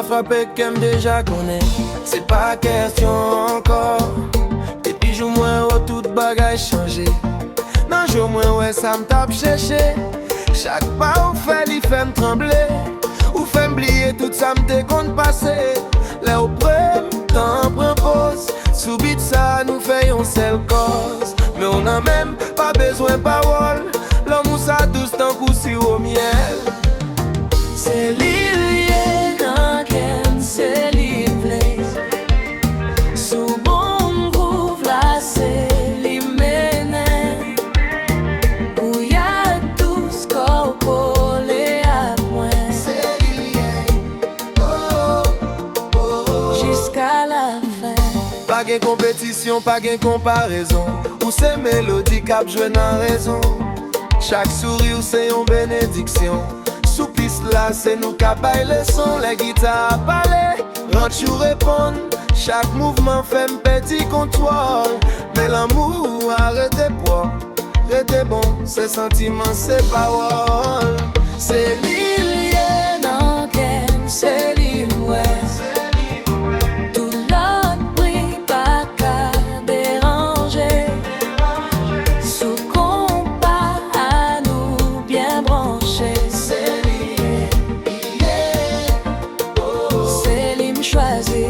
a frappé qu'aime déjà connaît. C'est pas question encore. Depuis jour moins où tout bagage changé. Non jour moins ouais ça me tape chercher. Chaque pas ou fait il fait me trembler. Ou fait m'oublier tout ça me décompte passer. Là au temps prend pause. Soubit ça nous fait une seule cause. Mais on n'a même pas besoin de parole. L'amour ça douce tant coup au miel. C'est l'île dans qu'elle c'est l'île. Sous bon groove là c'est l'hyménée. Où y'a tout ce qu'on collé à moi. C'est l'île, oh, oh, oh. Jusqu'à la fin. Pas de compétition, pas de comparaison. Ou c'est mélodie cap joué dans raison. Chaque sourire c'est une bénédiction. Sous piste là c'est nous qui baille le son. Les guitares à parler, rentre ou répondre. Chaque mouvement fait un petit contrôle. Mais l'amour arrêtez pas, arrêtez bon. Ces sentiments c'est paroles. C'est l'île Dans qu'elle c'est l'île ouais. Tout l'autre bruit pas qu'à déranger. Sous compas à nous bien branchés. C'est l'hymne choisi.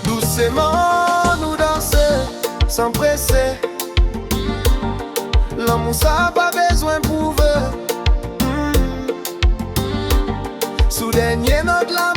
Doucement nous danser, sans presser. L'amour ça pas besoin prouver. Soudain notre l'amour